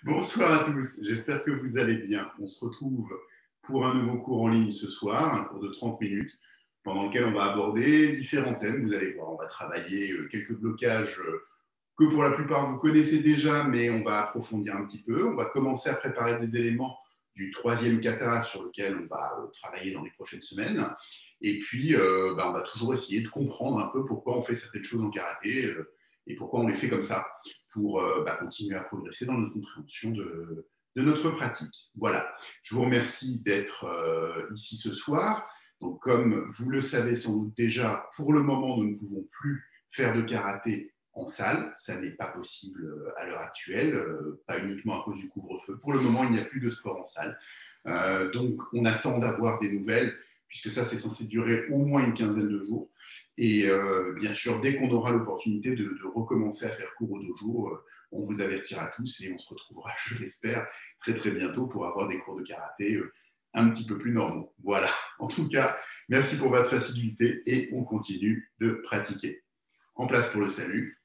Bonsoir à tous, j'espère que vous allez bien. On se retrouve pour un nouveau cours en ligne ce soir, un cours de 30 minutes, pendant lequel on va aborder différents thèmes. Vous allez voir, on va travailler quelques blocages que pour la plupart vous connaissez déjà, mais on va approfondir un petit peu. On va commencer à préparer des éléments du troisième kata sur lequel on va travailler dans les prochaines semaines. Et puis, on va toujours essayer de comprendre un peu pourquoi on fait certaines choses en karaté et pourquoi on les fait comme ça pour continuer à progresser dans notre compréhension de notre pratique. Voilà, je vous remercie d'être ici ce soir. Donc, comme vous le savez sans doute déjà, pour le moment, nous ne pouvons plus faire de karaté en salle. Ça n'est pas possible à l'heure actuelle, pas uniquement à cause du couvre-feu. Pour le moment, il n'y a plus de sport en salle. Donc, on attend d'avoir des nouvelles, puisque ça, c'est censé durer au moins une quinzaine de jours. Et bien sûr, dès qu'on aura l'opportunité de recommencer à faire cours au dojo, on vous avertira tous et on se retrouvera, je l'espère, très très bientôt pour avoir des cours de karaté un petit peu plus normaux. Voilà. En tout cas, merci pour votre facilité et on continue de pratiquer. En place pour le salut.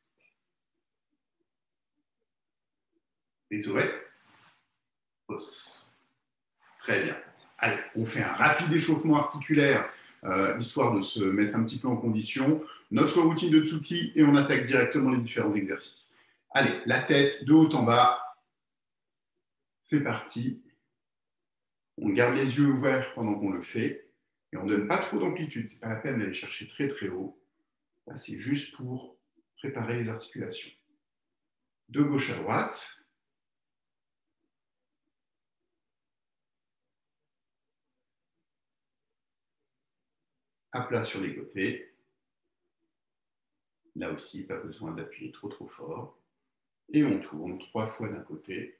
Ritsue. Os. Très bien. Allez, on fait un rapide échauffement articulaire, histoire de se mettre un petit peu en condition. Notre routine de Tsuki et on attaque directement les différents exercices. Allez, la tête de haut en bas. C'est parti. On garde les yeux ouverts pendant qu'on le fait et on ne donne pas trop d'amplitude. Ce n'est pas la peine d'aller chercher très très haut. C'est juste pour préparer les articulations. De gauche à droite. À plat sur les côtés. Là aussi, pas besoin d'appuyer trop fort. Et on tourne 3 fois d'un côté,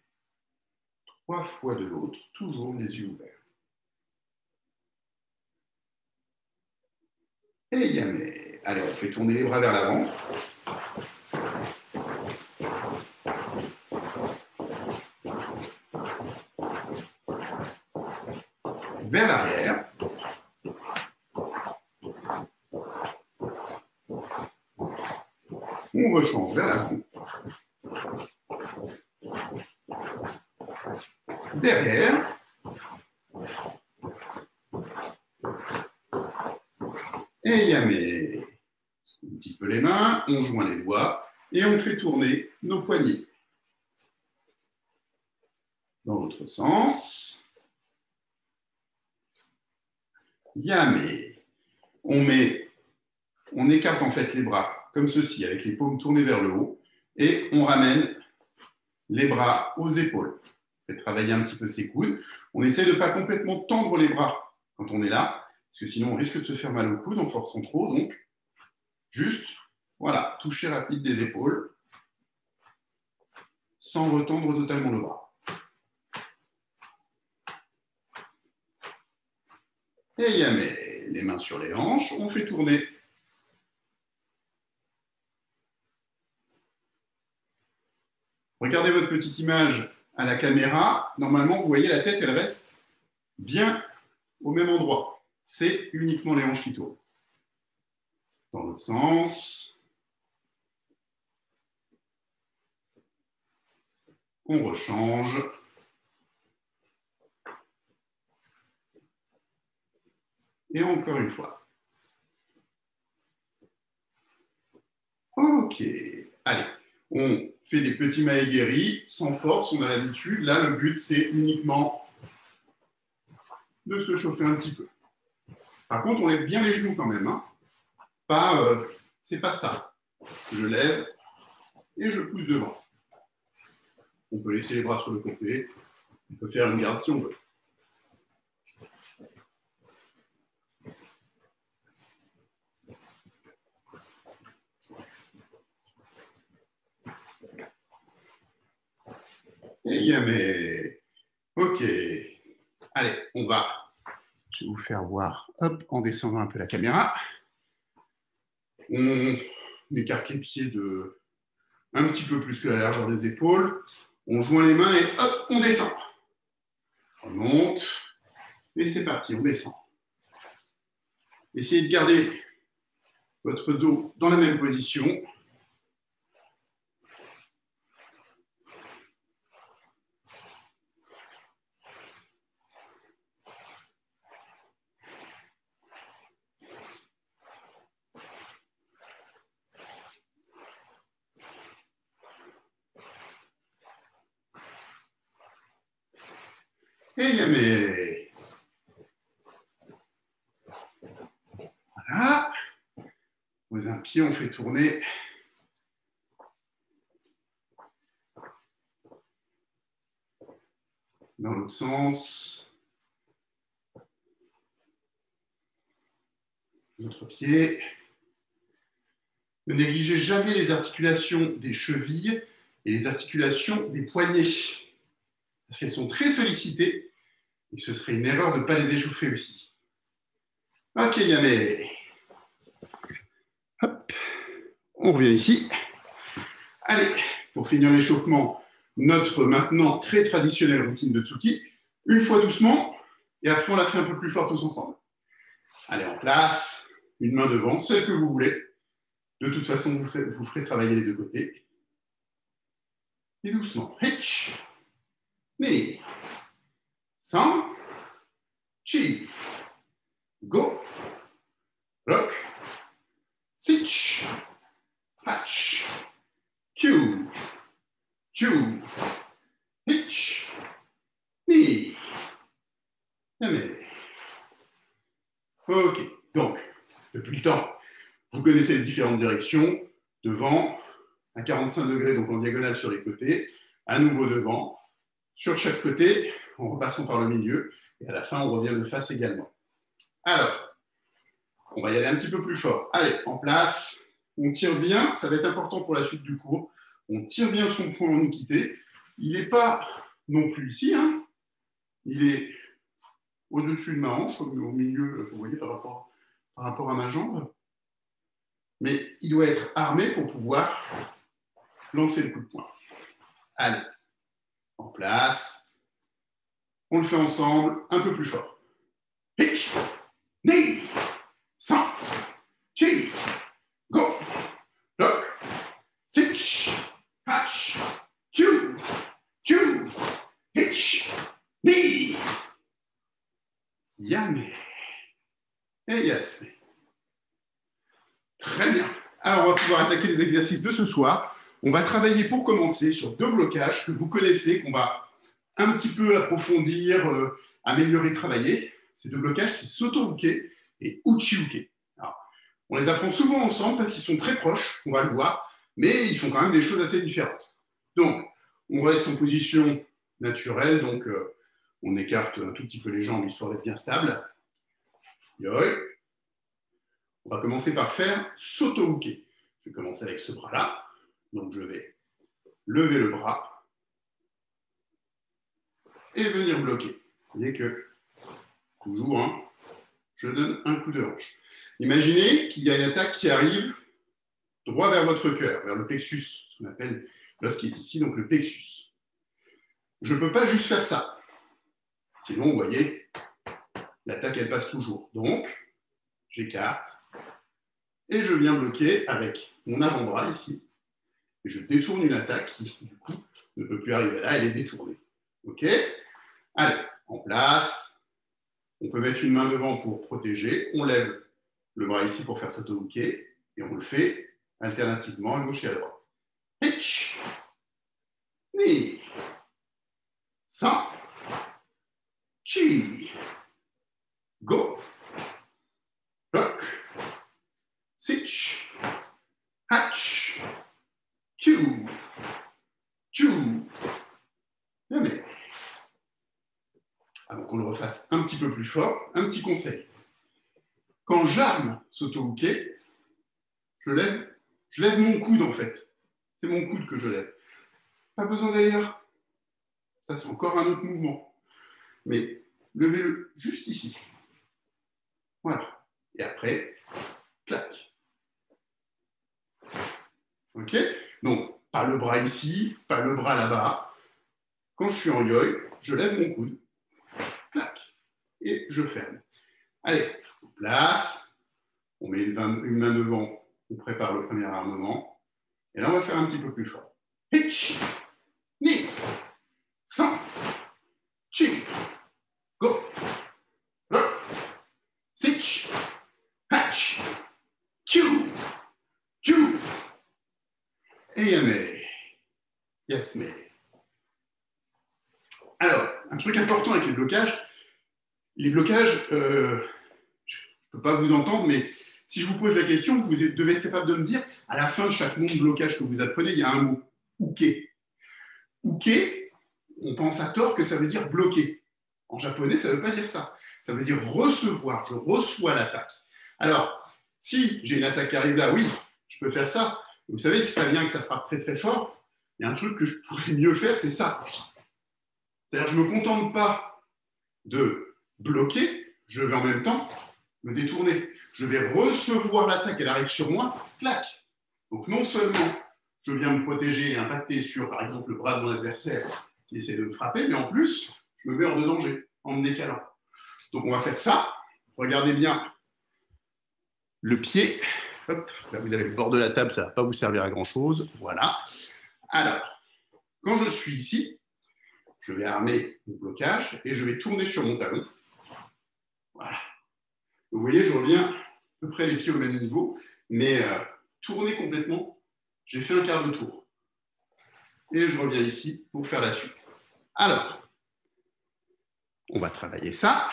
3 fois de l'autre, toujours les yeux ouverts. Et yame. Allez, on fait tourner les bras vers l'avant. Vers l'arrière. On rechange vers l'avant. Derrière. Et yame. Un petit peu les mains, on joint les doigts et on fait tourner nos poignets. Dans l'autre sens. Yame. On écarte en fait les bras comme ceci, avec les paumes tournées vers le haut, et on ramène les bras aux épaules. On fait travailler un petit peu ses coudes. On essaie de ne pas complètement tendre les bras quand on est là, parce que sinon on risque de se faire mal au coude en forçant trop. Donc, juste, voilà, toucher rapide des épaules, sans retendre totalement le bras. Et yame, les mains sur les hanches, on fait tourner. Regardez votre petite image à la caméra. Normalement, vous voyez, la tête, elle reste bien au même endroit. C'est uniquement les hanches qui tournent. Dans l'autre sens. On rechange. Et encore une fois. Ok. Allez, on fait des petits maegiri sans force, on a l'habitude. Là, le but, c'est uniquement de se chauffer un petit peu. Par contre, on lève bien les genoux quand même. Hein. C'est pas ça. Je lève et je pousse devant. On peut laisser les bras sur le côté. On peut faire une garde si on veut. Et yame. Ok. Allez, on va. Je vais vous faire voir, hop, en descendant un peu la caméra. On écarte les pieds de un petit peu plus que la largeur des épaules. On joint les mains et hop, on descend. On monte. Et c'est parti, on descend. Essayez de garder votre dos dans la même position. Et yamé. Voilà. Pose un pied, on fait tourner. Dans l'autre sens. L'autre pied. Ne négligez jamais les articulations des chevilles et les articulations des poignets. Parce qu'elles sont très sollicitées et ce serait une erreur de ne pas les échauffer aussi. Ok, yamé. Hop. On revient ici. Allez, pour finir l'échauffement, notre maintenant très traditionnelle routine de Tsuki. Une fois doucement, et après on la fait un peu plus fort tous ensemble. Allez, en place, une main devant, celle que vous voulez. De toute façon, vous ferez travailler les deux côtés. Et doucement. Hitch. Ni. San. Chi. Go. Rock. Sitch. Hatch. Q. Q. Hitch. Ni. Yamé. Ok. Donc, depuis le temps, vous connaissez les différentes directions. Devant, à 45 degrés, donc en diagonale sur les côtés. À nouveau devant. Sur chaque côté, en repassant par le milieu. Et à la fin, on revient de face également. Alors, on va y aller un petit peu plus fort. Allez, en place. On tire bien. Ça va être important pour la suite du cours. On tire bien son poing en équité. Il n'est pas non plus ici. Hein. Il est au-dessus de ma hanche, au milieu, vous voyez, par rapport à ma jambe. Mais il doit être armé pour pouvoir lancer le coup de poing. Allez, en place. On le fait ensemble, un peu plus fort. Pitch, knee, san, chi, go, lock, sitch, hatch, Q, hitch, knee, yamé, et yes. Très bien. Alors, on va pouvoir attaquer les exercices de ce soir. On va travailler pour commencer sur deux blocages que vous connaissez, qu'on va un petit peu approfondir, améliorer, travailler. Ces deux blocages, c'est Soto-uke et Uchi-uke. On les apprend souvent ensemble parce qu'ils sont très proches, on va le voir, mais ils font quand même des choses assez différentes. Donc, on reste en position naturelle, donc on écarte un tout petit peu les jambes histoire d'être bien stable. Yoi. On va commencer par faire Soto-uke. Je vais commencer avec ce bras-là. Donc, je vais lever le bras et venir bloquer. Vous voyez que, toujours, hein, je donne un coup de hanche. Imaginez qu'il y a une attaque qui arrive droit vers votre cœur, vers le plexus, ce qu'on appelle l'os qui est ici, donc le plexus. Je ne peux pas juste faire ça. Sinon, vous voyez, l'attaque, elle passe toujours. Donc, j'écarte et je viens bloquer avec mon avant-bras ici. Et je détourne une attaque qui, du coup, ne peut plus arriver là, elle est détournée. OK? Allez, en place. On peut mettre une main devant pour protéger. On lève le bras ici pour faire Soto-uke et on le fait alternativement à gauche et à droite. Hitch, ni, san, chi, go, rock, sitch, hatch, Q, chu, yamé. Avant qu'on le refasse un petit peu plus fort, un petit conseil. Quand j'arme Soto-uke, je lève mon coude en fait. C'est mon coude que je lève. Pas besoin d'aller là. Ça, c'est encore un autre mouvement. Mais levez-le juste ici. Voilà. Et après, clac. OK? Donc, pas le bras ici, pas le bras là-bas. Quand je suis en yoi, je lève mon coude. Clac. Et je ferme. Allez, on place. On met une main devant. On prépare le premier armement. Et là, on va faire un petit peu plus fort. Hitch, ni, san, chi, go, rock, sitch, hatch, Q, chu, et yamé. Yes, mais. Alors, un truc important avec les blocages, je ne peux pas vous entendre, mais si je vous pose la question, vous devez être capable de me dire, à la fin de chaque nom de blocage que vous apprenez, il y a un mot, uke. Uke, on pense à tort que ça veut dire bloquer. En japonais, ça ne veut pas dire ça. Ça veut dire recevoir, je reçois l'attaque. Alors, si j'ai une attaque qui arrive là, oui, je peux faire ça. Vous savez, si ça vient que ça frappe très très fort, il y a un truc que je pourrais mieux faire, c'est ça. C'est-à-dire, je ne me contente pas de bloquer, je vais en même temps me détourner. Je vais recevoir l'attaque, elle arrive sur moi, clac. Donc non seulement je viens me protéger et impacter sur, par exemple, le bras de mon adversaire qui essaie de me frapper, mais en plus, je me mets hors de danger en me décalant. Donc on va faire ça. Regardez bien le pied. Hop, là vous avez le bord de la table, ça ne va pas vous servir à grand-chose. Voilà. Alors, quand je suis ici, je vais armer mon blocage et je vais tourner sur mon talon. Voilà. Vous voyez, je reviens à peu près les pieds au même niveau, mais tourner complètement, j'ai fait un quart de tour. Et je reviens ici pour faire la suite. Alors, on va travailler ça.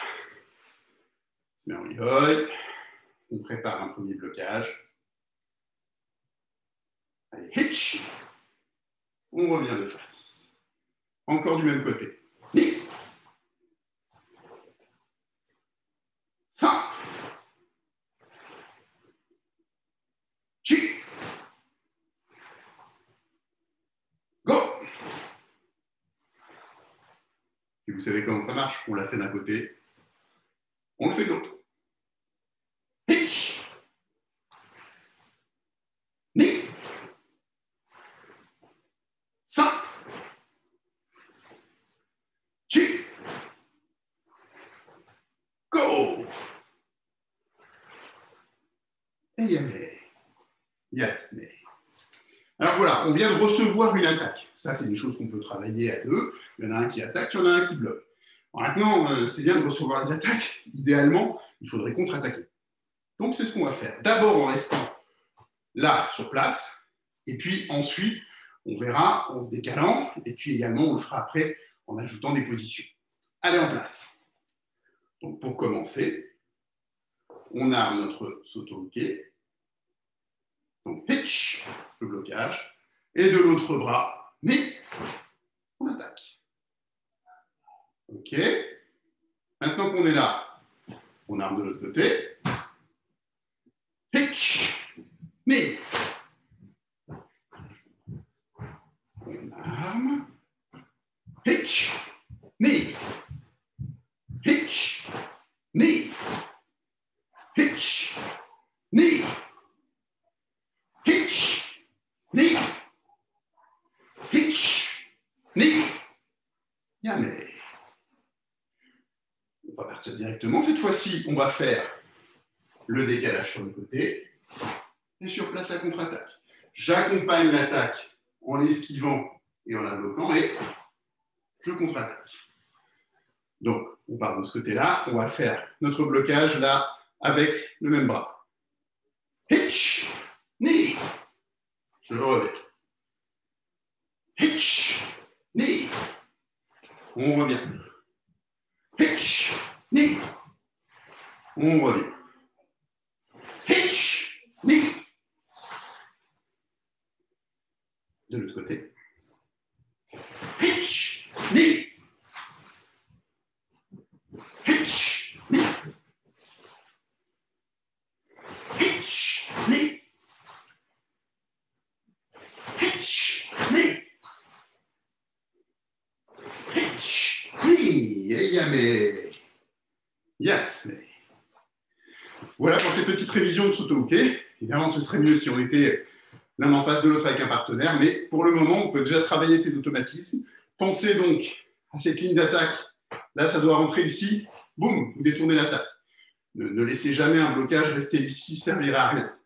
On se met en levier. On prépare un premier blocage. Allez, hitch. On revient de face. Encore du même côté. Ni. Ça. Chi. Go. Et vous savez comment ça marche. On l'a fait d'un côté. On le fait de l'autre. Hitch. Ni. Ça. Chi. Go. Et yamé. Yes, mais. Alors voilà, on vient de recevoir une attaque. Ça, c'est des choses qu'on peut travailler à deux. Il y en a un qui attaque, il y en a un qui bloque. Maintenant, c'est bien de recevoir les attaques. Idéalement, il faudrait contre-attaquer. Donc, c'est ce qu'on va faire. D'abord en restant là, sur place. Et puis ensuite, on verra en se décalant. Et puis également, on le fera après en ajoutant des positions. Allez, en place. Donc, pour commencer, on arme notre soto-uke. Donc, pitch, le blocage. Et de l'autre bras, mais on attaque. OK. Maintenant qu'on est là, on arme de l'autre côté. Pitch, mais on arme. Pitch, mais pitch, mais pitch, mais pitch, mais pitch, mais yamé. On va partir directement. Cette fois-ci, on va faire le décalage sur le côté et sur place à contre-attaque. J'accompagne l'attaque en l'esquivant et en la bloquant et je contre-attaque. Donc, on part de ce côté-là. On va faire notre blocage là avec le même bras. Hitch, ni. Je reviens. Hitch, ni. On revient. Hitch, ni. On revient. Hitch, ni. De l'autre côté. Hitch, ni. Hitch, ni. Hitch, ni. Hitch, ni. Hitch, ni. Et yamé. Yes, mais. Voilà pour cette petite révision de soto-uke. Évidemment, ce serait mieux si on était l'un en face de l'autre avec un partenaire, mais pour le moment, on peut déjà travailler ces automatismes. Pensez donc à cette ligne d'attaque. Là, ça doit rentrer ici. Boum, vous détournez l'attaque. Ne laissez jamais un blocage rester ici, ça ne servira à rien.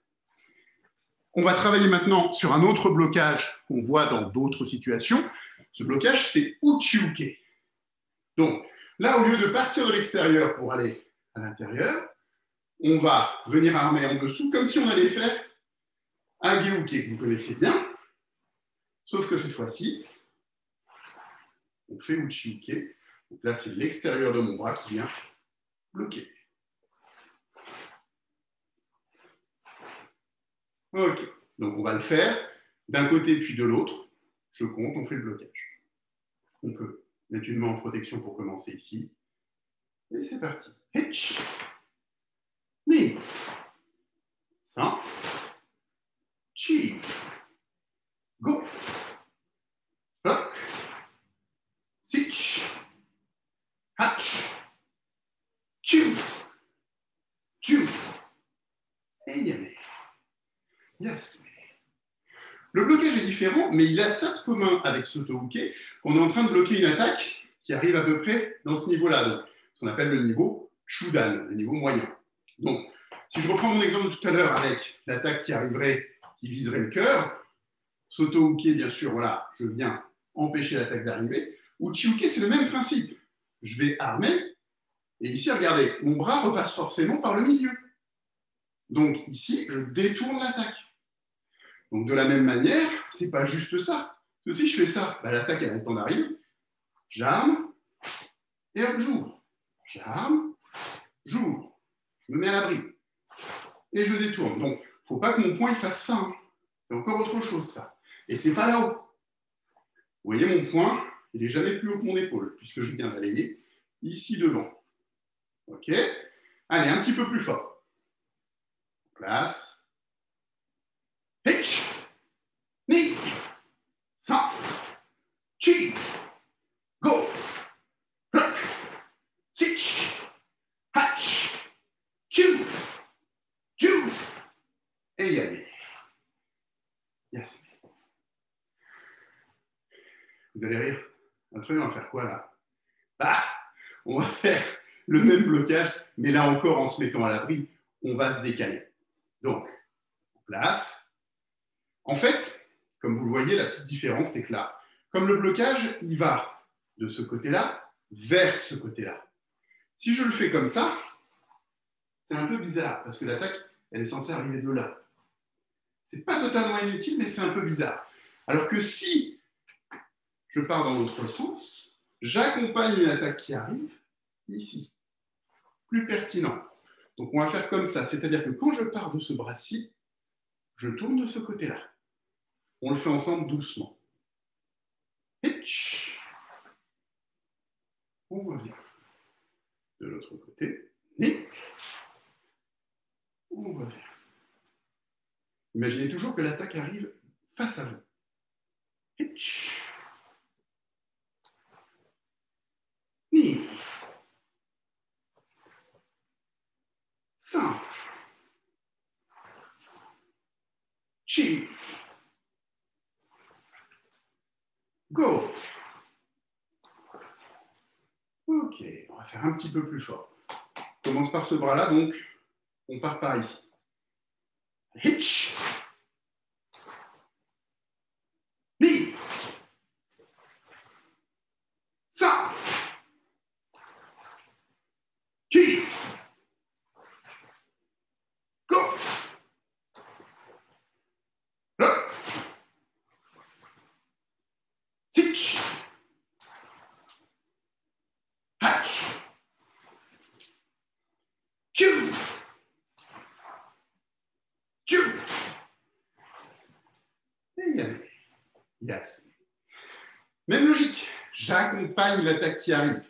On va travailler maintenant sur un autre blocage qu'on voit dans d'autres situations. Ce blocage, c'est uchi-uke. Donc, là, au lieu de partir de l'extérieur pour aller à l'intérieur, on va venir armer en dessous comme si on allait faire un ge-uke que vous connaissez bien, sauf que cette fois-ci, on fait uchi-uke Donc là, c'est l'extérieur de mon bras qui vient bloquer. Ok, donc on va le faire d'un côté puis de l'autre. Je compte, on fait le blocage. On peut mettre une main en protection pour commencer ici. Et c'est parti. Hitch. Ni. San. Chi. Go. Block. Sich. Hatch. Q. Ju. Et yamé. Yes. Le blocage est différent, mais il a ça de commun avec Soto-Uke. On est en train de bloquer une attaque qui arrive à peu près dans ce niveau-là, donc ce qu'on appelle le niveau Shudan, le niveau moyen. Donc, si je reprends mon exemple de tout à l'heure avec l'attaque qui viserait le cœur, Soto-Uke, bien sûr, voilà, je viens empêcher l'attaque d'arriver. Uchi-Uke, c'est le même principe. Je vais armer, et ici, regardez, mon bras repasse forcément par le milieu. Donc ici, je détourne l'attaque. Donc de la même manière, ce n'est pas juste ça. Parce que si je fais ça, bah, l'attaque elle a le temps d'arriver. J'arme et hop, j'ouvre. J'arme, j'ouvre. Je me mets à l'abri. Et je détourne. Donc, il ne faut pas que mon poing il fasse ça. Hein. C'est encore autre chose, ça. Et ce n'est pas là-haut. Vous voyez, mon poing, il n'est jamais plus haut que mon épaule, puisque je viens balayer ici devant. OK? Allez, un petit peu plus fort. Place. Hitch. Ni. San. Chi. Go. Block. Sich. Hatch. Q. Ju. Et yamé. Yes. Vous allez rire. Après, on va faire quoi là? Ah, on va faire le même blocage, mais là encore en se mettant à l'abri, on va se décaler. Donc, on place. En fait, comme vous le voyez, la petite différence, c'est que là, comme le blocage, il va de ce côté-là vers ce côté-là. Si je le fais comme ça, c'est un peu bizarre, parce que l'attaque, elle est censée arriver de là. C'est pas totalement inutile, mais c'est un peu bizarre. Alors que si je pars dans l'autre sens, j'accompagne une attaque qui arrive ici. Plus pertinent. Donc on va faire comme ça, c'est-à-dire que quand je pars de ce bras-ci, je tourne de ce côté-là. On le fait ensemble doucement. Hitch. On revient. De l'autre côté. Et on revient. Imaginez toujours que l'attaque arrive face à vous. Hitch. Ni. San. Chi. Go. Ok, on va faire un petit peu plus fort. On commence par ce bras-là, donc on part par ici. Hitch. Ni. San. Chi. Go. Block. Sich. Hatch. Q. Ju. Et yamé. Yes. Même logique. J'accompagne l'attaque qui arrive.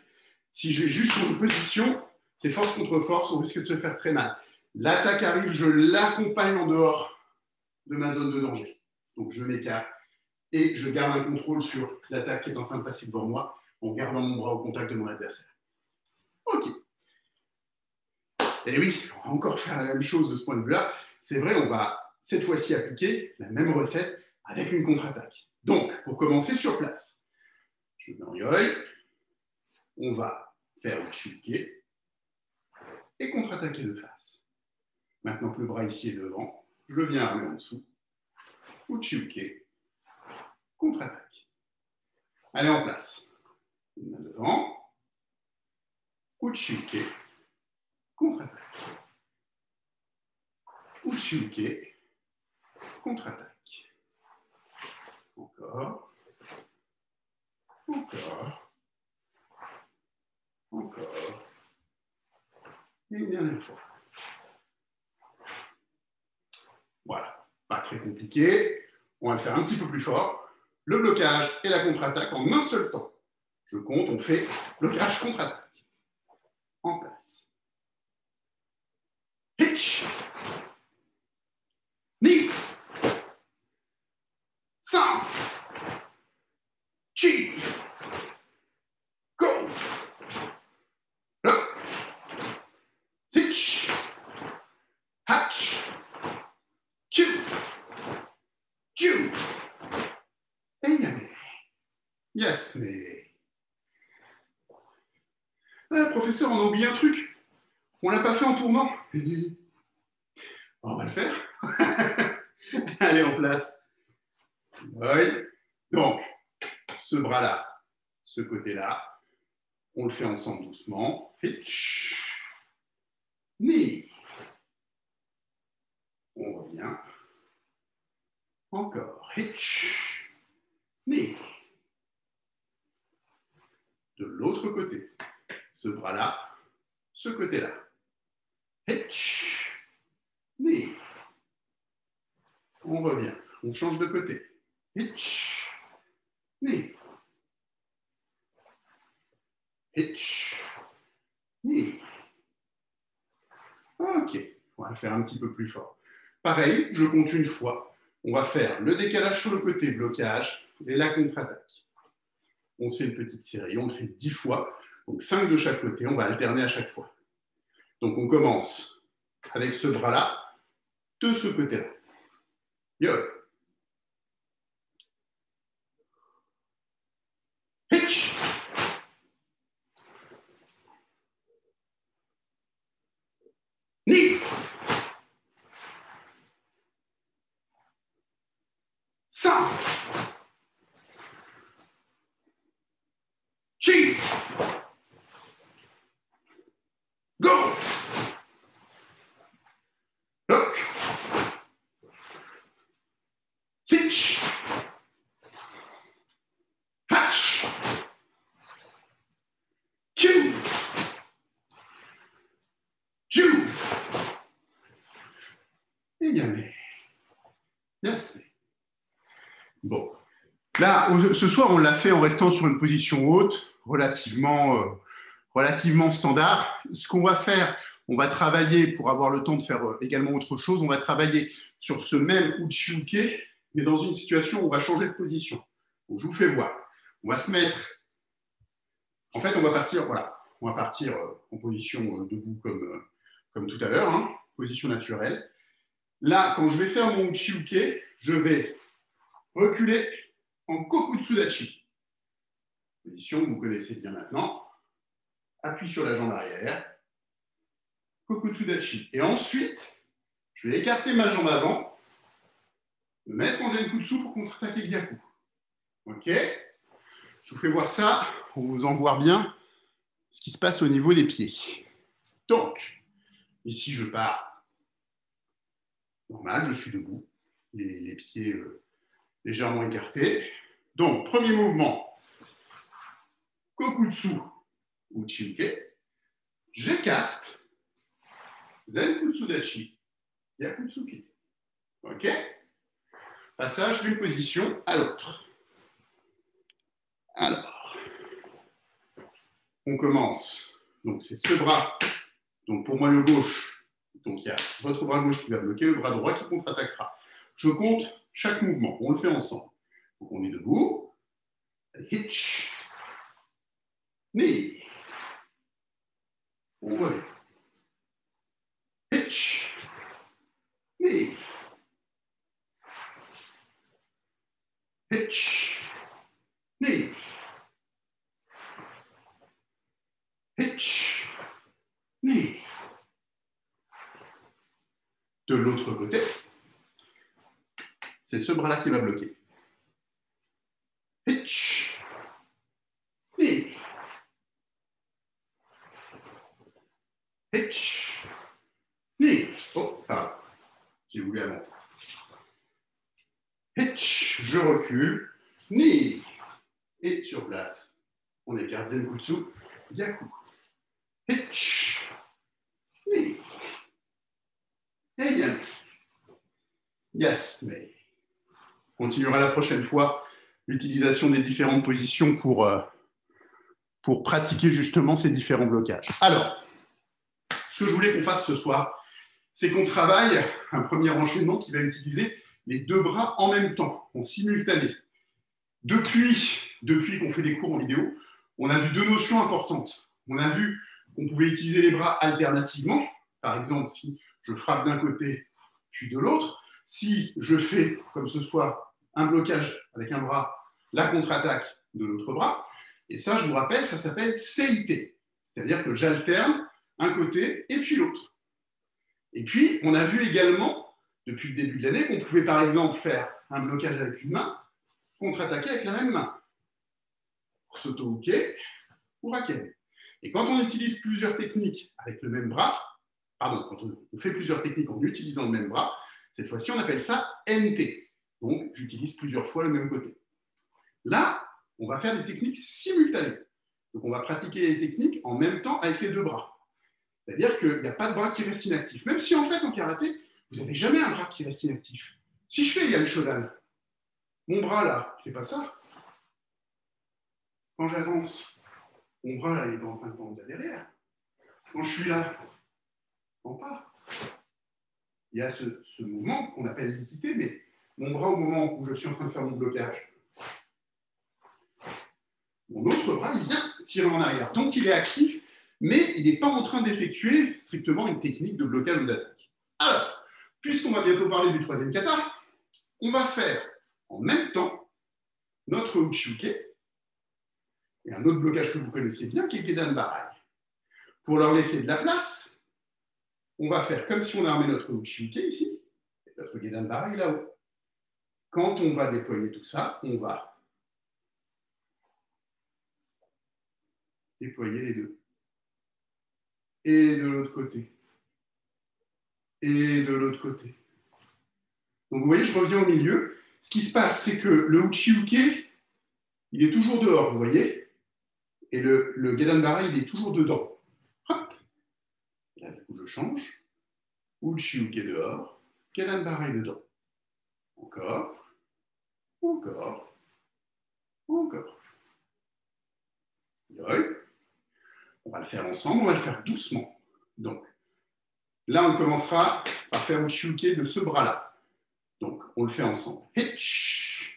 Si je vais juste sur une position, c'est force contre force, on risque de se faire très mal. L'attaque arrive, je l'accompagne en dehors de ma zone de danger. Donc je m'écarte et je garde un contrôle sur l'attaque qui est en train de passer devant moi en gardant mon bras au contact de mon adversaire. Ok. Et oui, on va encore faire la même chose de ce point de vue-là. C'est vrai, on va cette fois-ci appliquer la même recette avec une contre-attaque. Donc, pour commencer sur place, je mets en yoi, on va faire le chuke et contre-attaquer de face. Maintenant que le bras ici est devant, je viens armer en dessous, uchiuke, contre-attaque. Allez, en place. Une main devant, uchiuke, contre-attaque. Uchiuke, contre-attaque. Encore. Encore. Encore. Et une dernière fois. Voilà, pas très compliqué. On va le faire un petit peu plus fort. Le blocage et la contre-attaque en un seul temps. Je compte, on fait blocage, contre-attaque. En place. Hitch. Knee. 5. Chi. Go. Look. Hitch. Hatch. Q. Q. Et yamé. Yes, mais... Ah, professeur, on a oublié un truc. On ne l'a pas fait en tournant. On va le faire. Allez, en place. Oui. Donc, ce bras-là, ce côté-là, on le fait ensemble doucement. Hitch. Knee. On revient. Encore. Hitch. Knee. De l'autre côté. Ce bras-là, ce côté-là. Hitch. Knee. On revient. On change de côté. Hitch. Knee. Hitch. Knee. Ok. On va le faire un petit peu plus fort. Pareil, je compte une fois. On va faire le décalage sur le côté, blocage, et la contre-attaque. On se fait une petite série, on le fait 10 fois. Donc 5 de chaque côté, on va alterner à chaque fois. Donc on commence avec ce bras-là, de ce côté-là. Yo. Hitch. Knee. 5. Chi. Go. Look. Hitch. Hatch. Q. Ju. Et yamé. Yes. Bon. Là, ce soir, on l'a fait en restant sur une position haute, relativement standard. Ce qu'on va faire, on va travailler, pour avoir le temps de faire également autre chose, on va travailler sur ce même uchi-uke, mais dans une situation où on va changer de position. Donc, je vous fais voir. On va se mettre... En fait, on va partir, voilà, on va partir en position debout comme tout à l'heure, hein, position naturelle. Là, quand je vais faire mon uchi-uke, je vais reculer en Kokutsudachi. Position que vous connaissez bien maintenant. Appui sur la jambe arrière. Kokutsudachi. Et ensuite, je vais écarter ma jambe avant, me mettre en Zenkutsu pour contre-attaquer Gyaku. Ok? Je vous fais voir ça, on vous en voit bien ce qui se passe au niveau des pieds. Donc, ici, je pars normal, je suis debout, les pieds légèrement écartés. Donc, premier mouvement, Kokutsu Uchi-uke. J'écarte, Zenkutsudachi, Gyakutsuki. Ok? Passage d'une position à l'autre. Alors, on commence. Donc, c'est ce bras. Donc, pour moi, le gauche. Donc, il y a votre bras gauche qui va bloquer, le bras droit qui contre-attaquera. Je compte chaque mouvement. On le fait ensemble. Donc, on est debout. Hitch. Knee. On revient. Hitch. Knee. Hitch. Knee. Hitch. Knee. De l'autre côté, c'est ce bras-là qui va bloquer. Hitch. Knee. Hitch. Knee. Oh, pardon. J'ai voulu avancer. Hitch. Je recule. Knee. Et sur place, on écarte Zenkutsu. Gyaku. hitch, knee. Et yamé. Yes, mais on continuera la prochaine fois l'utilisation des différentes positions pour pratiquer justement ces différents blocages. Alors, ce que je voulais qu'on fasse ce soir, c'est qu'on travaille un premier enchaînement qui va utiliser les deux bras en même temps, en simultané. Depuis qu'on fait des cours en vidéo, on a vu deux notions importantes. On a vu qu'on pouvait utiliser les bras alternativement. Par exemple, si je frappe d'un côté, puis de l'autre. Si je fais, comme ce soir, un blocage avec un bras, la contre-attaque de l'autre bras. Et ça, je vous rappelle, ça s'appelle CIT. C'est-à-dire que j'alterne un côté et puis l'autre. Et puis, on a vu également, depuis le début de l'année, qu'on pouvait par exemple faire un blocage avec une main, contre-attaquer avec la même main. Soto-uke ou raken. Et quand on utilise plusieurs techniques avec le même bras, pardon, quand on fait plusieurs techniques en utilisant le même bras, cette fois-ci, on appelle ça NT. Donc, j'utilise plusieurs fois le même côté. Là, on va faire des techniques simultanées. Donc, on va pratiquer les techniques en même temps avec les deux bras. C'est-à-dire qu'il n'y a pas de bras qui reste inactif. Même si, en fait, en karaté, vous n'avez jamais un bras qui reste inactif. Si je fais Yan Shodan, mon bras là, il ne fait pas ça. Quand j'avance, mon bras là, il est en train de prendre derrière. Quand je suis là, non pas. Il y a ce mouvement qu'on appelle l'équité, mais mon bras, au moment où je suis en train de faire mon blocage, mon autre bras, il vient tirer en arrière. Donc, il est actif, mais il n'est pas en train d'effectuer strictement une technique de blocage ou d'attaque. Alors, puisqu'on va bientôt parler du troisième kata, on va faire en même temps notre Uchiuke et un autre blocage que vous connaissez bien, qui est Gedan Barai. Pour leur laisser de la place, on va faire comme si on armait notre Uchiuke ici, et notre Gedan Barai là-haut. Quand on va déployer tout ça, on va déployer les deux. Et de l'autre côté. Et de l'autre côté. Donc vous voyez, je reviens au milieu. Ce qui se passe, c'est que le Uchiuke, il est toujours dehors, vous voyez. Et le Gedan Barai, il est toujours dedans. Hop. Et là, du coup, je change. Uchiuke dehors. Gedan Barai dedans. Encore. Encore. Encore. On va le faire ensemble, on va le faire doucement. Donc, là, on commencera par faire Uchiuke de ce bras-là. Donc, on le fait ensemble. Hitch.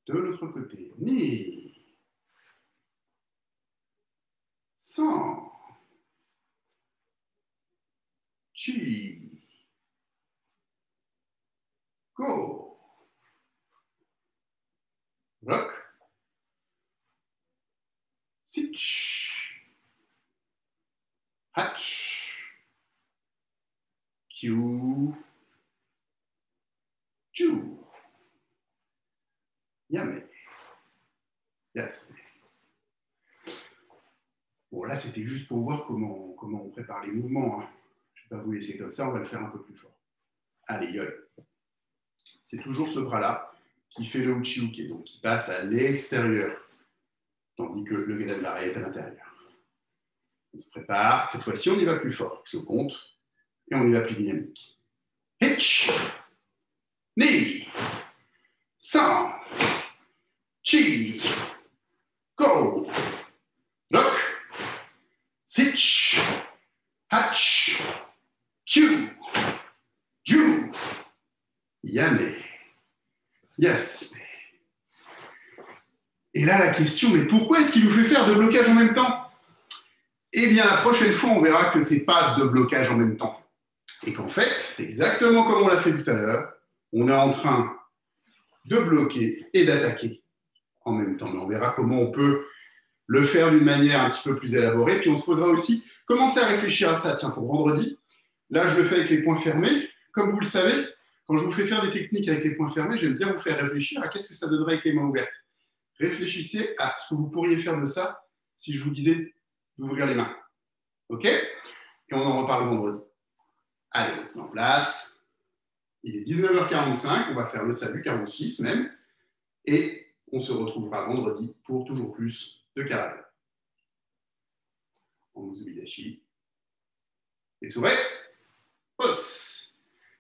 De l'autre côté. Ni. San. Chi. Go. Rock. Sitch. Hatch. Q. Ju. Yame. Yes. Bon, là, c'était juste pour voir comment on prépare les mouvements. Hein. Je ne vais pas vous laisser comme ça, on va le faire un peu plus fort. Allez, yoi. C'est toujours ce bras-là qui fait le Uchiuke, donc qui passe à l'extérieur, tandis que le Gedan Barai est à l'intérieur. On se prépare. Cette fois-ci, on y va plus fort. Je compte et on y va plus dynamique. Hitch. Ni. San. Chi. Go. Rock. Sitch. Hatch. Q. Ju. Yame. Yes. Et là, la question, mais pourquoi est-ce qu'il nous fait faire deux blocages en même temps? Eh bien, la prochaine fois, on verra que ce n'est pas deux blocages en même temps. Et qu'en fait, exactement comme on l'a fait tout à l'heure, on est en train de bloquer et d'attaquer en même temps. Mais on verra comment on peut le faire d'une manière un petit peu plus élaborée. Puis on se posera aussi, commencer à réfléchir à ça. Tiens, pour vendredi, là, je le fais avec les poings fermés. Comme vous le savez, quand je vous fais faire des techniques avec les poings fermés, j'aime bien vous faire réfléchir à qu'est-ce que ça donnerait avec les mains ouvertes. Réfléchissez à ce que vous pourriez faire de ça si je vous disais d'ouvrir les mains. OK? Et on en reparle vendredi. Allez, on se met en place. Il est 19h45, on va faire le salut 46 même. Et on se retrouvera vendredi pour toujours plus de karate. En Uzubidashi. Et Tsure.